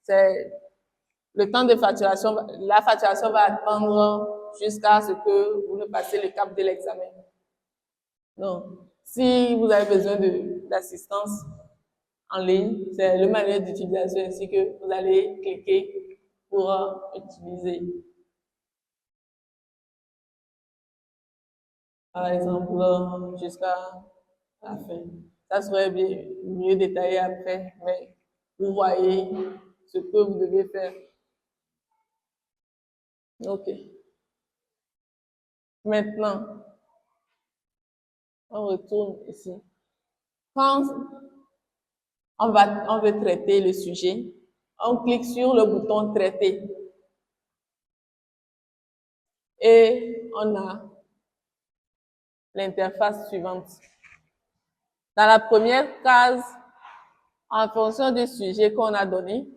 c'est le temps de facturation, la facturation va attendre jusqu'à ce que vous ne passez le cap de l'examen. Donc, si vous avez besoin d'assistance en ligne, c'est le manuel d'utilisation ainsi que vous allez cliquer pour utiliser. Par exemple, jusqu'à la fin. Ça serait bien, mieux détaillé après, mais vous voyez ce que vous devez faire. OK. Maintenant, on retourne ici. Quand on veut traiter le sujet, on clique sur le bouton traiter. Et on a l'interface suivante. Dans la première case, en fonction du sujet qu'on a donné,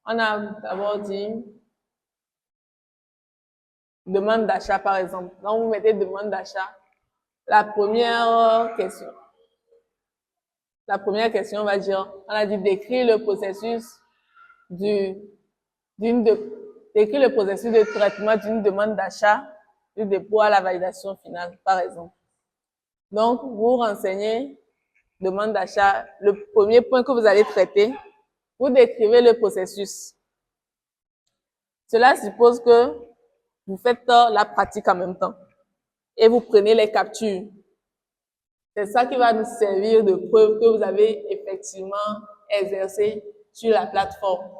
on a d'abord dit demande d'achat, par exemple. Donc, vous mettez demande d'achat. La première question, on va dire, on a dit décrire le processus décrire le processus de traitement d'une demande d'achat du dépôt à la validation finale, par exemple. Donc, vous renseignez demande d'achat, le premier point que vous allez traiter, vous décrivez le processus. Cela suppose que vous faites la pratique en même temps et vous prenez les captures. C'est ça qui va nous servir de preuve que vous avez effectivement exercé sur la plateforme.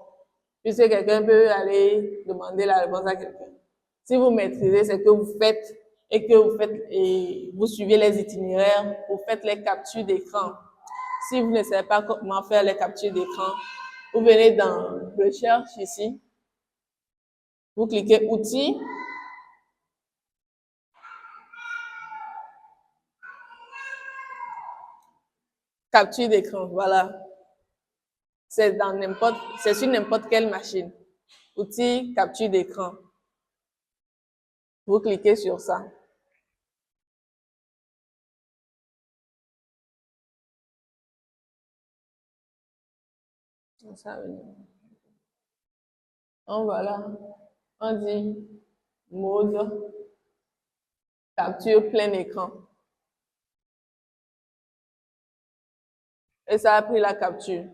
Puisque quelqu'un peut aller demander la réponse à quelqu'un. Si vous maîtrisez ce que vous faites et que vous suivez les itinéraires, vous faites les captures d'écran. Si vous ne savez pas comment faire les captures d'écran, vous venez dans Recherche ici, vous cliquez Outils, capture d'écran, voilà. C'est sur n'importe quelle machine. Outils, capture d'écran. Vous cliquez sur ça. Donc voilà, on dit mode capture plein écran. Et ça a pris la capture.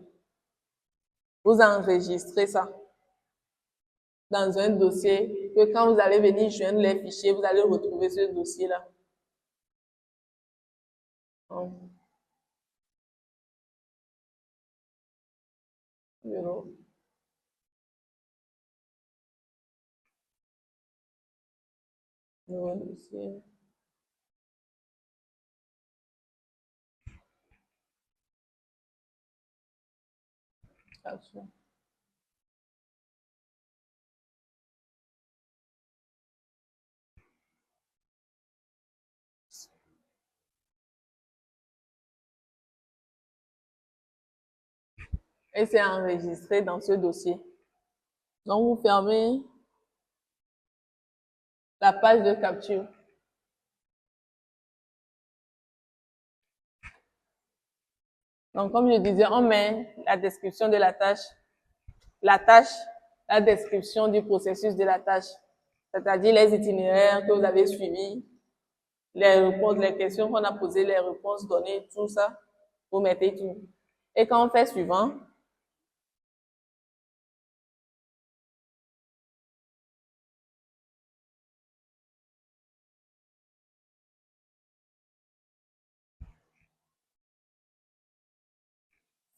Vous enregistrez ça dans un dossier que quand vous allez venir joindre les fichiers, vous allez retrouver ce dossier-là. Bureau. Nouveau dossier. Capture. Et c'est enregistré dans ce dossier. Donc, vous fermez la page de capture. Donc, comme je disais, on met la description de la tâche, la description du processus de la tâche, c'est-à-dire les itinéraires que vous avez suivis, les réponses, les questions qu'on a posées, les réponses données, tout ça, vous mettez tout. Et quand on fait suivant,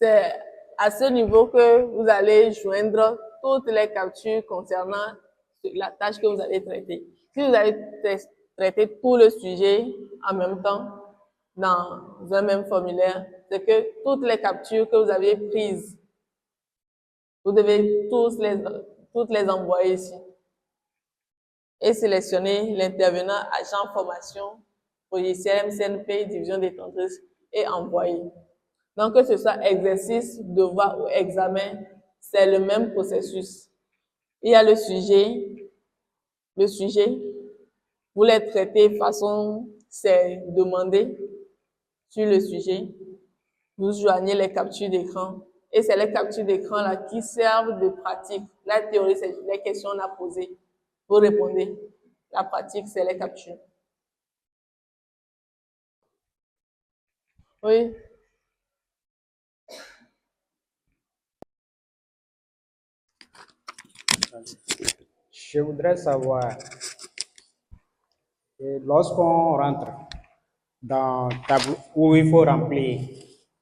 c'est à ce niveau que vous allez joindre toutes les captures concernant la tâche que vous allez traiter. Si vous allez traiter tout le sujet en même temps dans un même formulaire, c'est que toutes les captures que vous avez prises, vous devez toutes les envoyer ici. Et sélectionner l'intervenant agent formation, logiciel, CNP, division détentrice et envoyer. Donc, que ce soit exercice, devoir ou examen, c'est le même processus. Il y a le sujet, vous les traitez de façon, c'est demandé sur le sujet. vous joignez les captures d'écran. Et c'est les captures d'écran là qui servent de pratique. La théorie, c'est les questions qu'on a posées. Vous répondez. La pratique, c'est les captures. Oui. Je voudrais savoir, lorsqu'on rentre dans le tableau où il faut remplir,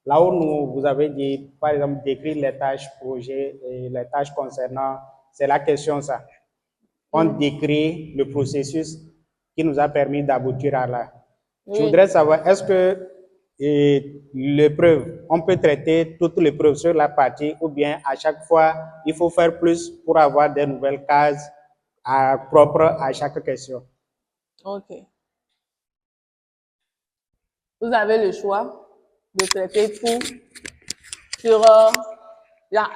là où vous avez dit, par exemple, décrire les tâches projet et les tâches concernant, c'est la question ça. On décrit le processus qui nous a permis d'aboutir à là. Je voudrais savoir, est-ce que l'épreuve, on peut traiter toutes les preuves sur la partie ou bien à chaque fois, il faut faire plus pour avoir des nouvelles cases propres à chaque question? OK. Vous avez le choix de traiter tout sur...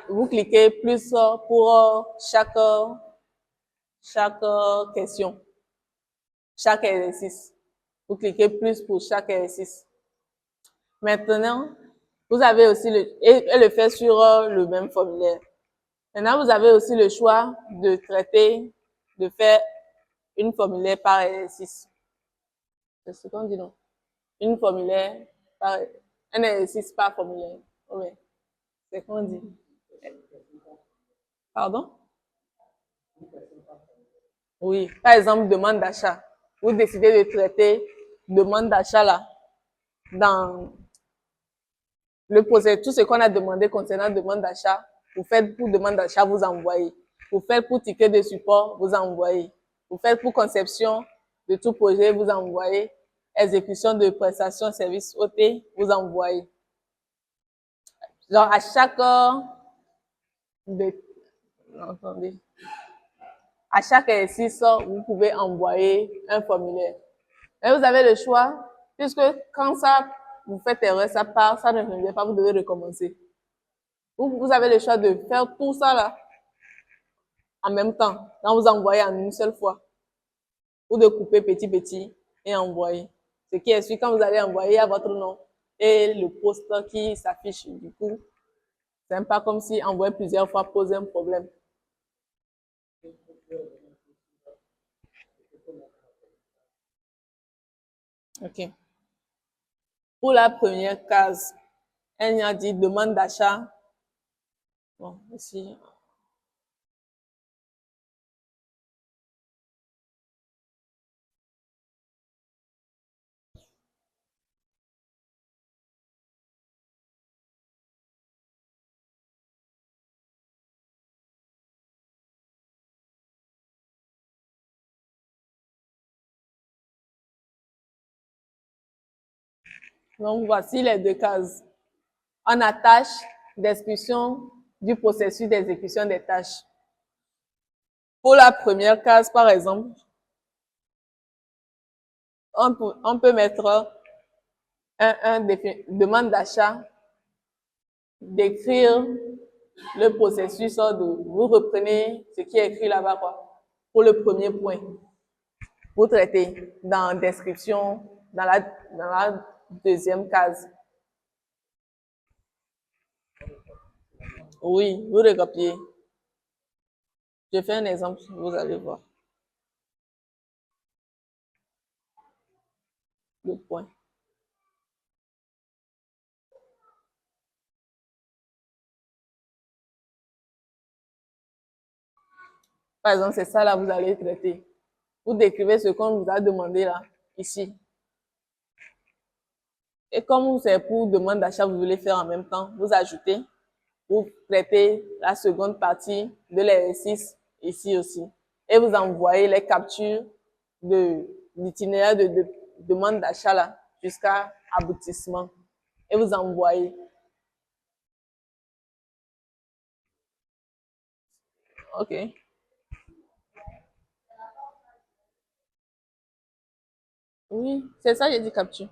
vous cliquez plus pour chaque question, chaque exercice. Vous cliquez plus pour chaque exercice. Maintenant, vous avez aussi et le faire sur le même formulaire. Maintenant, vous avez aussi le choix de traiter, de faire une formulaire par exercice. C'est ce qu'on dit, non? Une formulaire par, un exercice par formulaire. Oui, c'est qu'on dit. Pardon? Oui, par exemple, demande d'achat. Vous décidez de traiter demande d'achat là dans le procès, tout ce qu'on a demandé concernant demande d'achat, vous faites pour demande d'achat, vous envoyez. Vous faites pour ticket de support, vous envoyez. Vous faites pour conception de tout projet, vous envoyez. Exécution de prestations, services OT, vous envoyez. Genre, à chaque attendez. À chaque exercice, vous pouvez envoyer un formulaire. Mais vous avez le choix, puisque quand ça, vous faites erreur, ça part, ça ne revient pas, vous devez recommencer. Vous avez le choix de faire tout ça là, en même temps, quand vous envoyez en une seule fois. Ou de couper petit et envoyer. Ce qui est sûr, quand vous allez envoyer à votre nom et le poste qui s'affiche, du coup, c'est pas comme si envoyer plusieurs fois pose un problème. OK. Pour la première case, elle y a dit demande d'achat. Bon, ici. Donc, voici les deux cases. On attache description du processus d'exécution des tâches. Pour la première case, par exemple, on peut mettre demande d'achat, décrire le processus vous reprenez ce qui est écrit là-bas, quoi. Pour le premier point, vous traitez dans description, dans la deuxième case. Oui, vous recopiez. Je fais un exemple, vous allez voir. Le point. Par exemple, c'est ça là, vous allez traiter. Vous décrivez ce qu'on vous a demandé là, ici. Et comme c'est pour demande d'achat, vous voulez faire en même temps, vous ajoutez, vous traitez la seconde partie de l'exercice ici aussi. Et vous envoyez les captures de l'itinéraire de demande d'achat là, jusqu'à aboutissement. Et vous envoyez. OK. Oui, c'est ça, j'ai dit capture.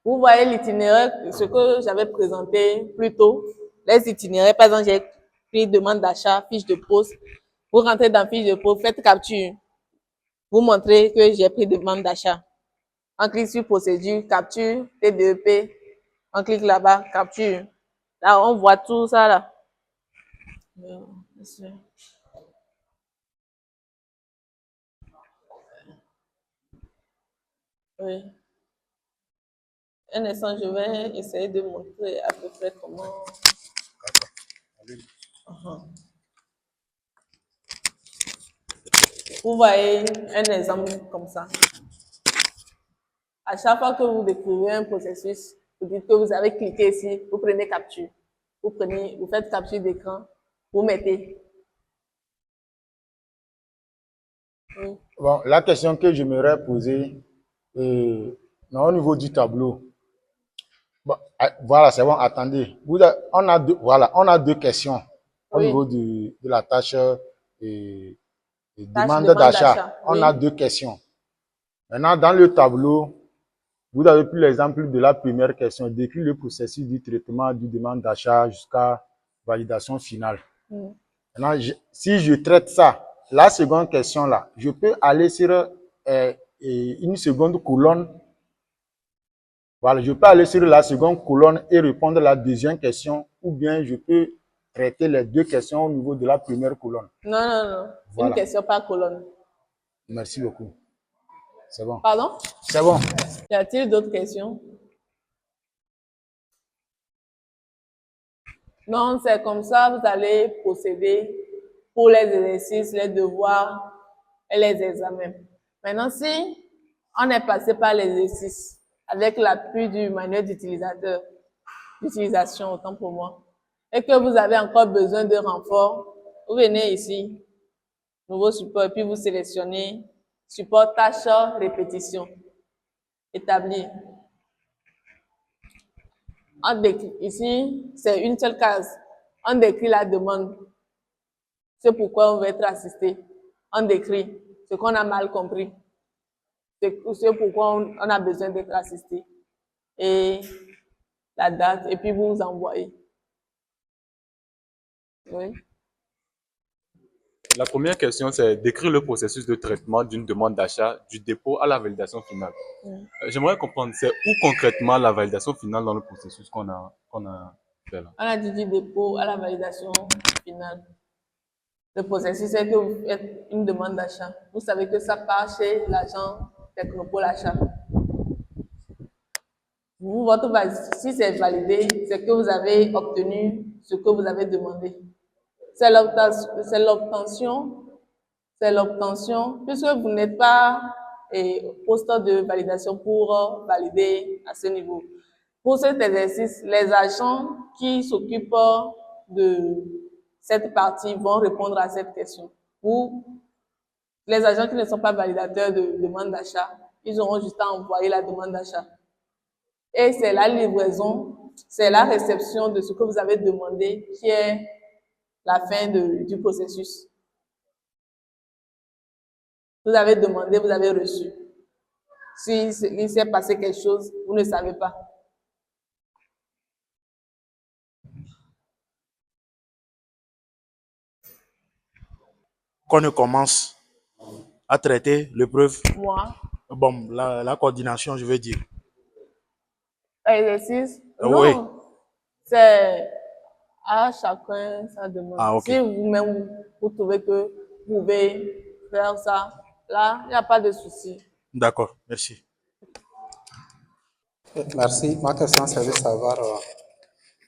Vous voyez l'itinéraire, ce que j'avais présenté plus tôt. Les itinéraires, par exemple, j'ai pris demande d'achat, fiche de poste. Vous rentrez dans fiche de poste, faites capture. Vous montrez que j'ai pris demande d'achat. On clique sur procédure, capture, TDEP. On clique là-bas, capture. Là, on voit tout ça là. Oui. Un instant, je vais essayer de montrer à peu près comment. Vous voyez un exemple comme ça. À chaque fois que vous découvrez un processus, vous dites que vous avez cliqué ici, vous prenez capture. Vous faites capture d'écran, vous mettez. Oui. Bon, la question que j'aimerais poser, au niveau du tableau, bon, voilà, c'est bon, attendez. On a deux questions au Oui. niveau de la tâche demande demande d'achat. d'achat, On oui. a deux questions. Maintenant, dans le tableau, vous avez pris l'exemple de la première question, décrit le processus du traitement du demande d'achat jusqu'à validation finale. Maintenant, si je traite ça, la seconde question là, je peux aller sur une seconde colonne. Voilà, je peux aller sur la seconde colonne et répondre à la deuxième question, ou bien je peux traiter les deux questions au niveau de la première colonne. Non, non, non. Voilà. Une question par colonne. Merci beaucoup. C'est bon. Pardon? C'est bon. Y a-t-il d'autres questions? Non, c'est comme ça, vous allez procéder pour les exercices, les devoirs et les examens. Maintenant, si on est passé par l'exercice avec l'appui du manuel d'utilisateur, d'utilisation, autant pour moi, et que vous avez encore besoin de renfort, vous venez ici, nouveau support, et puis vous sélectionnez support tâche répétition, établir. Ici, c'est une seule case. On décrit la demande. C'est pourquoi on veut être assisté. On décrit ce qu'on a mal compris. C'est pourquoi on a besoin d'être assisté. Et la date, et puis vous envoyez. Oui. La première question, c'est décrire le processus de traitement d'une demande d'achat du dépôt à la validation finale. J'aimerais comprendre, c'est où concrètement la validation finale dans le processus qu'on a fait là? On a dit du dépôt à la validation finale. Le processus, c'est que vous faites une demande d'achat. Vous savez que ça part chez l'agent Technopole Achat. Si c'est validé, c'est que vous avez obtenu ce que vous avez demandé. C'est l'obtention, puisque vous n'êtes pas au poste de validation pour valider à ce niveau. Pour cet exercice, les agents qui s'occupent de cette partie vont répondre à cette question. Ou les agents qui ne sont pas validateurs de demande d'achat, ils auront juste à envoyer la demande d'achat. Et c'est la livraison, c'est la réception de ce que vous avez demandé qui est la fin du processus. Vous avez demandé, vous avez reçu. Si il s'est passé quelque chose, vous ne savez pas. Qu'on ne commence à traiter l'épreuve, Moi, bon, la coordination, je veux dire. exercice, Oui. non, c'est à chacun sa demande. Ah, ok. Si vous-même, vous trouvez que vous pouvez faire ça, là, il n'y a pas de souci. D'accord, merci. Merci. Ma question, c'est de savoir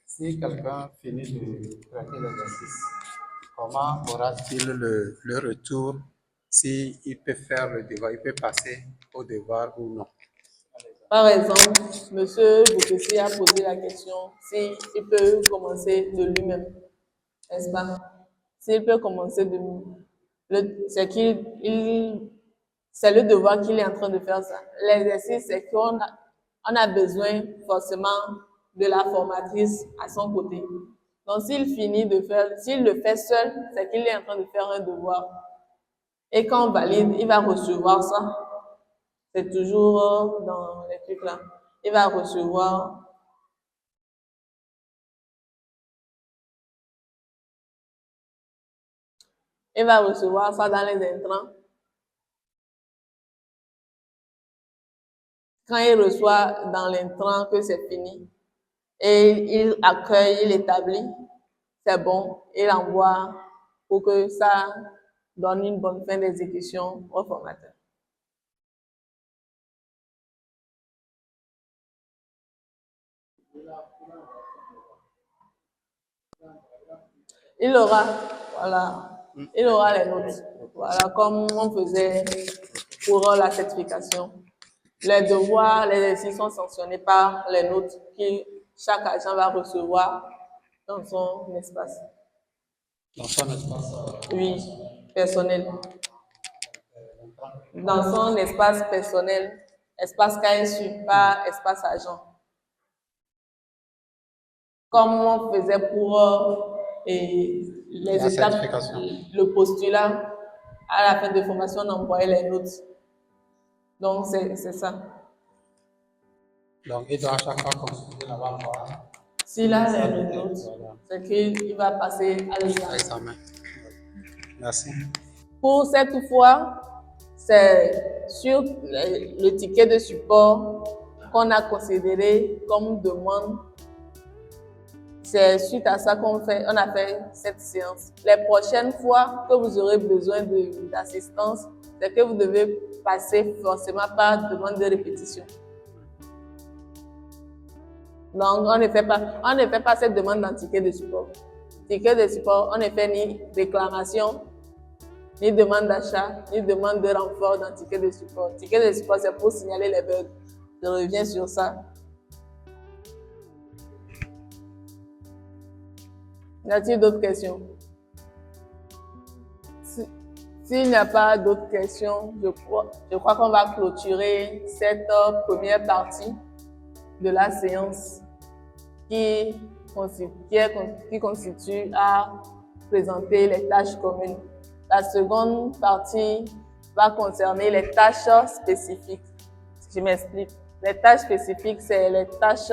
si quelqu'un finit de traiter l'exercice, comment aura-t-il le retour s'il peut faire le devoir, il peut passer au devoir ou non? Par exemple, Monsieur Boukessi a posé la question s'il peut commencer de lui-même, n'est-ce pas? S'il peut commencer de lui-même, c'est le devoir qu'il est en train de faire ça. L'exercice, c'est qu'on a besoin forcément de la formatrice à son côté. Donc, s'il le fait seul, c'est qu'il est en train de faire un devoir. Et quand on valide, il va recevoir ça. C'est toujours dans les trucs là. Il va recevoir ça dans les intrants. quand il reçoit dans l'intrant que c'est fini, et il accueille, il établit, c'est bon, il envoie pour que ça donne une bonne fin d'exécution au formateur. Il aura, voilà, il aura les notes. Voilà, comme on faisait pour la certification. Les devoirs, les exercices sont sanctionnés par les notes que chaque agent va recevoir dans son espace. Dans son espace. Oui, personnel. Dans son espace personnel, espace KSU, pas espace agent. Comme on faisait pour les La étapes, certification. le postulat, à la fin de formation, on envoyait les notes. Donc, c'est ça. Donc, il doit à chaque fois consulter là-bas. S'il a les notes, c'est qu'il va passer à l'examen. Examen. Merci. Pour cette fois, c'est sur le ticket de support qu'on a considéré comme demande. C'est suite à ça on a fait cette séance. Les prochaines fois que vous aurez besoin d'assistance, c'est que vous devez passer forcément par demande de répétition. Donc, on ne fait pas cette demande dans ticket de support. Ticket de support, on ne fait ni réclamation, ni demande d'achat, ni demande de renfort dans ticket de support. Ticket de support, c'est pour signaler les bugs. Je reviens sur ça. Y a-t-il d'autres questions? S'il n'y a pas d'autres questions, je crois qu'on va clôturer cette première partie de la séance qui constitue à présenter les tâches communes. La seconde partie va concerner les tâches spécifiques. Je m'explique. Les tâches spécifiques, c'est les tâches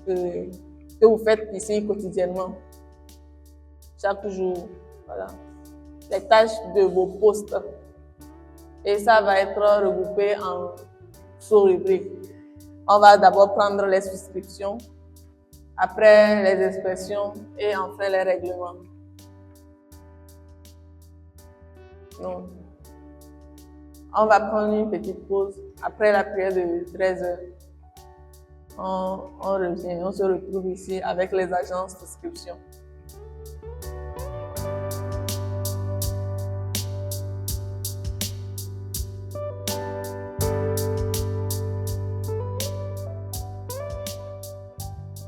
que vous faites ici quotidiennement. Chaque jour, voilà. Les tâches de vos postes. Et ça va être regroupé en sous-rubriques. On va d'abord prendre les souscriptions, après les expressions et enfin les règlements. Donc, on va prendre une petite pause. Après la prière de 13h, on revient, on se retrouve ici avec les agents de souscription.